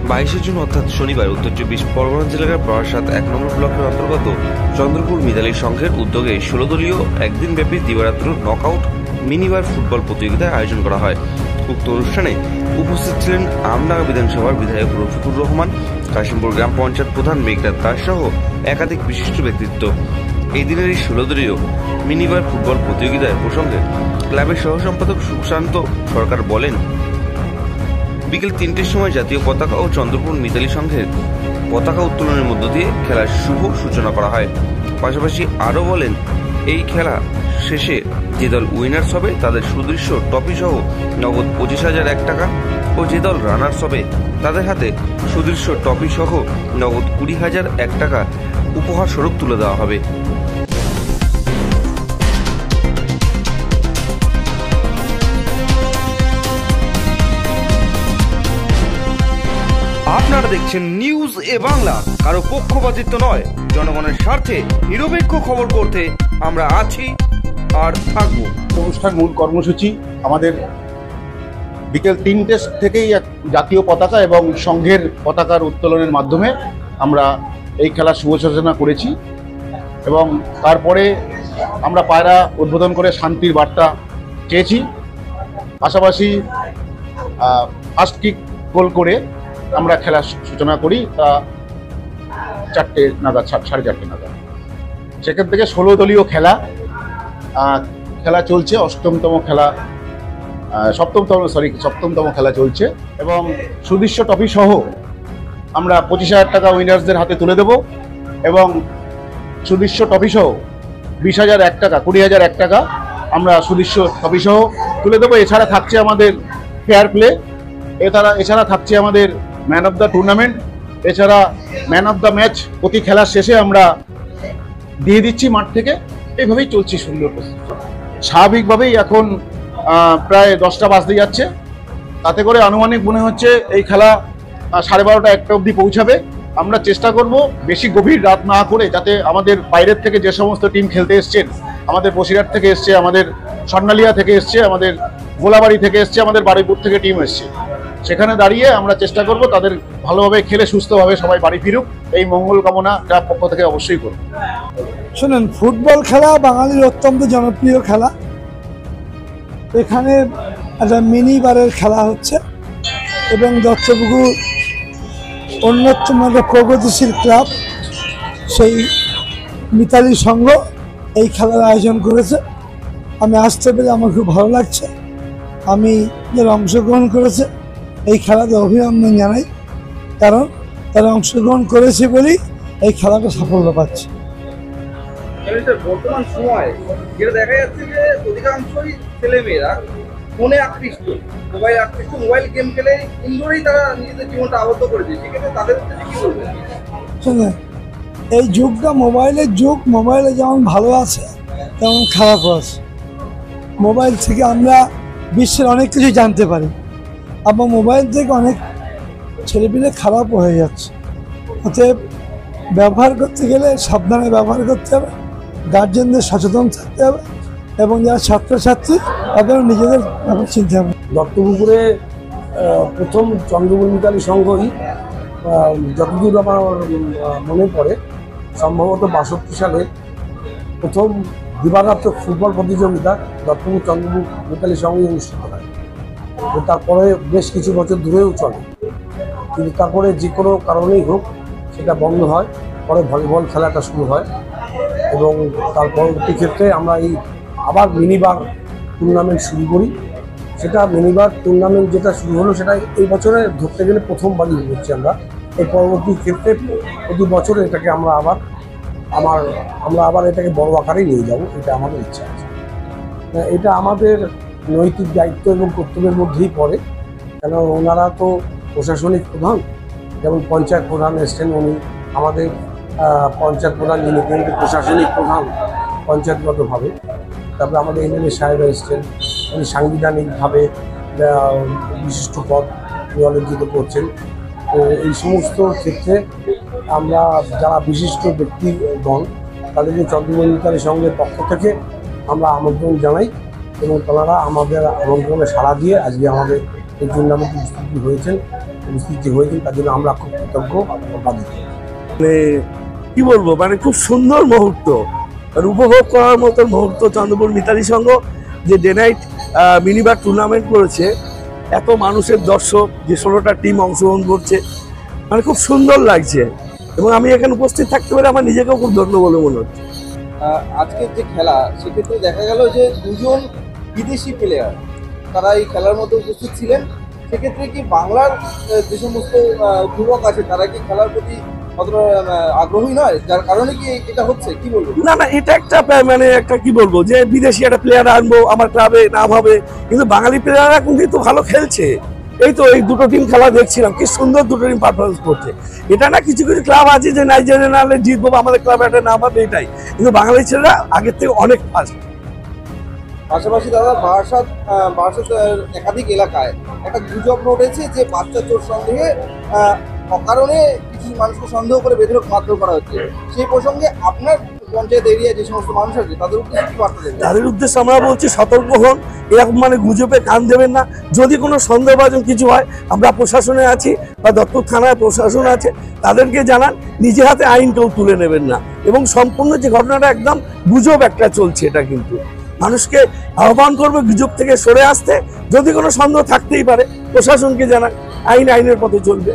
22শে June অর্থাৎ শনিবার উত্তর 24 পরগনা জেলার বারাসাত 1 নম্বর ব্লকের অন্তর্গত চন্দ্রপুর মিতালি সংঘের উদ্যোগে 16 দলীয় একদিনব্যাপী দিবারাত্র নকআউট মিনিবার ফুটবল প্রতিযোগিতার আয়োজন করা হয়। উক্ত অনুষ্ঠানে উপস্থিত ছিলেন আমডাঙ্গা বিধানসভার বিধায়ক রফিকুর রহমান, কাশিমপুর গ্রাম পঞ্চায়েত প্রধান মেঘনাথ দাস সহ একাধিক বিশিষ্ট ব্যক্তিত্ব। এই দিনের এই 16 দলীয় মিনিবার ফুটবল প্রতিযোগিতার প্রসঙ্গে ক্লাবের সহ সম্পাদক সুশান্ত সরকার বলেন, বিকেল 3টের সময় জাতীয় পতাকা ও চন্দ্রপুর মিতালি সংঘের পতাকা উত্তোলনের মধ্য দিয়ে খেলার শুভ সূচনা করা হয়। পাশাপাশি আরও বলেন, এই খেলা শেষে যে দল উইনার্স হবে তাদের সুদৃশ্য ট্রফি সহ নগদ 25,001 টাকা ও যে দল রানার্স হবে তাদের হাতে সুদৃশ্য ট্রফি সহ নগদ 20,001 টাকা উপহার স্বরূপ তুলে দেওয়া হবে। আপনারা দেখছেন নিউজ এ বাংলা, কারো পক্ষপাতিত্ব নয়, জনগণের স্বার্থে নিরপেক্ষ খবর করতে আমরা আছি আর থাকবো। অনুষ্ঠান মূল কর্মসূচি আমাদের বিকেল 3টে থেকেই এক জাতীয় পতাকা এবং সংঘের পতাকার উত্তোলনের মাধ্যমে আমরা এই খেলার শুভ সূচনা করেছি এবং তারপরে আমরা পায়রা উদ্বোধন করে শান্তির বার্তা চেয়েছি। পাশাপাশি ফার্স্ট কিক গোল করে আমরা খেলার সূচনা করি 4টে নাগাদ, 4:30 নাগাদ। সেখান থেকে 16 দলীয় খেলা চলছে। সপ্তমতম খেলা চলছে এবং সুদৃশ্য ট্রফি সহ আমরা 25,000 টাকা উইনার্সদের হাতে তুলে দেব এবং সুদৃশ্য ট্রফি সহ 20,001 টাকা, 20,001 টাকা আমরা সুদৃশ্য ট্রফি সহ তুলে দেবো। এছাড়া থাকছে আমাদের ফেয়ার প্লে, এছাড়া থাকছে আমাদের ম্যান অফ দ্য টুর্নামেন্ট, এছাড়া ম্যান অফ দ্য ম্যাচ প্রতি খেলার শেষে আমরা দিয়ে দিচ্ছি মাঠ থেকে। এইভাবেই চলছে সুন্দর প্রস্তুতি। স্বাভাবিকভাবেই এখন প্রায় 10টা বাজতে যাচ্ছে, তাতে করে আনুমানিক মনে হচ্ছে এই খেলা 12:30 1টা অবধি পৌঁছাবে। আমরা চেষ্টা করব বেশি গভীর রাত না করে, যাতে আমাদের বাইরের থেকে যে সমস্ত টিম খেলতে এসছেন, আমাদের বসিরহাট থেকে এসছে, আমাদের স্বর্ণালিয়া থেকে এসছে, আমাদের গোলাবাড়ি থেকে এসছে, আমাদের বারুইপুর থেকে টিম এসছে, সেখানে দাঁড়িয়ে আমরা চেষ্টা করব তাদের ভালোভাবে খেলে সুস্থভাবে সবাই বাড়ি ফিরুক, এই মঙ্গল কামনা ক্লাব পক্ষ থেকে অবশ্যই করব। শুনুন, ফুটবল খেলা বাঙালির অত্যন্ত জনপ্রিয় খেলা। এখানে একটা মিনি বারের খেলা হচ্ছে এবং দত্তপুকুর অন্যতম একটা প্রগতিশীল ক্লাব সেই মিতালি সংঘ এই খেলার আয়োজন করেছে। আমি আসতে পেরে আমার খুব ভালো লাগছে। আমি যারা অংশগ্রহণ করেছে এই খেলাতে অভিনন্দন জানাই, কারণ তারা অংশগ্রহণ করেছে বলেই এই খেলাটা সাফল্য পাচ্ছে। বর্তমান সময় যেটা দেখা যাচ্ছে যে অধিকাংশই ছেলেমেয়েরা ফোনে আকৃষ্ট, মোবাইল গেম খেলে ইনডোরেই তারা নিজেদের জীবনটা আবদ্ধ করে দিয়েছে। সেক্ষেত্রে তাদের কি বলবেন? শুনে, এই যুগটা মোবাইলের যুগ। মোবাইলে যেমন ভালো আছে তেমন খারাপও আছে। মোবাইল থেকে আমরা বিশ্বের অনেক কিছু জানতে পারি, আবার মোবাইল থেকে অনেক ছেলেপিলে খারাপও হয়ে যাচ্ছে। অতএব ব্যবহার করতে গেলে সাবধানে ব্যবহার করতে হবে, গার্জেনদের সচেতন থাকতে হবে এবং যারা ছাত্রছাত্রী তাদেরও নিজেদের ব্যাপার চিনতে হবে। দত্তপুকুরে প্রথম চন্দ্রপুর মিতালি সংঘই যতদূর আমার মনে পড়ে সম্ভবত 62 সালে প্রথম দিবারাত্র ফুটবল প্রতিযোগিতা দত্তপুর চন্দ্রপুর মিতালি সংঘে অনুষ্ঠিত হয়। তারপরে বেশ কিছু বছর ধরেও চলে, কিন্তু তারপরে যে কোনো কারণেই হোক সেটা বন্ধ হয়। পরে ভলিবল খেলাটা শুরু হয় এবং তার পরবর্তী ক্ষেত্রে আমরা এই আবার মিনিবার টুর্নামেন্ট শুরু করি। সেটা মিনিবার টুর্নামেন্ট যেটা শুরু হলো সেটা এই বছরে ধরতে গেলে প্রথমবারই হচ্ছে। আমরা এই পরবর্তী ক্ষেত্রে প্রতি বছর এটাকে আমরা আবার এটাকে বড় আকারে নিয়ে যাব, এটা আমাদের ইচ্ছা আছে। এটা আমাদের নৈতিক দায়িত্ব এবং কর্তব্যের মধ্যেই পড়ে, কেন ওনারা তো প্রশাসনিক প্রধান, যেমন পঞ্চায়েত প্রধান এসছেন, উনি আমাদের পঞ্চায়েত প্রধান, যিনি কিন্তু প্রশাসনিক প্রধান পঞ্চায়েতগতভাবে। তারপরে আমাদের এমএলএ সাহেব এসছেন, উনি সাংবিধানিকভাবে বিশিষ্ট পদ অলঙ্কৃত করছেন। তো এই সমস্ত ক্ষেত্রে আমরা যারা বিশিষ্ট ব্যক্তিগণ তাদেরকে চন্দ্রপুর মিতালি সংঘের পক্ষ থেকে আমরা আমন্ত্রণ জানাই এবং তারা আমাদের আমন্ত্রণে সাড়া দিয়ে আজকে আমাদের এই টুর্নামেন্টে উপস্থিত হয়েছেন। পরিস্থিতি হয়েছে, তার জন্য আমরা খুব কৃতজ্ঞ বাধিত। মানে কি বলবো, মানে খুব সুন্দর মুহূর্ত, আর উপভোগ করার মতো মুহূর্ত। চন্দ্রপুর মিতালি সংঘ যে ডে নাইট মিনিবার টুর্নামেন্ট করেছে, এত মানুষের দর্শক, যে 16টা টিম অংশগ্রহণ করছে, মানে খুব সুন্দর লাগছে। এবং আমি এখানে উপস্থিত থাকতে পারে আমার নিজেকেও খুব ধন্য বলে মনে হচ্ছে। আজকের যে খেলা, সেক্ষেত্রে দেখা গেল যে দুজন বিদেশি প্লেয়ার তারা এই খেলার মধ্যে উপস্থিত ছিলেন। সেক্ষেত্রে কি বাংলার যে সমস্ত যুবক আছে তারা কি খেলার প্রতি অতটা আগ্রহী নয়, যার কারণে কি এটা হচ্ছে, কি বলবো? না না, এটা একটা মানে একটা কি বলবো, যে বিদেশি একটা প্লেয়ার আনবো আমার ক্লাবে না ভাবে, কিন্তু বাঙালি প্লেয়াররা কিন্তু ভালো খেলছে। এই তো এই দুটো টিম খেলা দেখছিলাম, কি সুন্দর দুটো টিম পারফরমেন্স করছে। এটা না কিছু কিছু ক্লাব আছে যে নাইজেরিয়া নাহলে জিতবো, আমাদের ক্লাবে একটা না পাবে, এটাই। কিন্তু বাঙালি ছেলেরা আগের থেকে অনেক ফাস্ট। পাশাপাশি দাদা, বারাসাত একাধিক এলাকায় একটা গুজব রটেছে যে বাচ্চা চোর সন্দেহে অকারণে কিছু মানুষকে সন্দেহ করে বেধরক মারধর করা হচ্ছে। সেই প্রসঙ্গে আপনার পঞ্চায়েত এরিয়ায় যে সমস্ত মানুষ আছে তাদের উদ্দেশ্যে কি বার্তা দেবেন? তাদের উদ্দেশ্যে আমরা বলছি, সতর্ক হন, এরকম মানে গুজবে কান দেবেন না। যদি কোনো সন্দেহভাজন কিছু হয়, আমরা প্রশাসনে আছি বা দত্তক থানায় প্রশাসন আছে, তাদেরকে জানান। নিজে হাতে আইন কেউ তুলে নেবেন না। এবং সম্পূর্ণ যে ঘটনাটা একদম গুজব একটা চলছে, এটা কিন্তু মানুষকে আহ্বান করবে গুজব থেকে সরে আসতে। যদি কোনো সন্দেহ থাকতেই পারে, প্রশাসনকে জানান, আইনের পথে চলবে।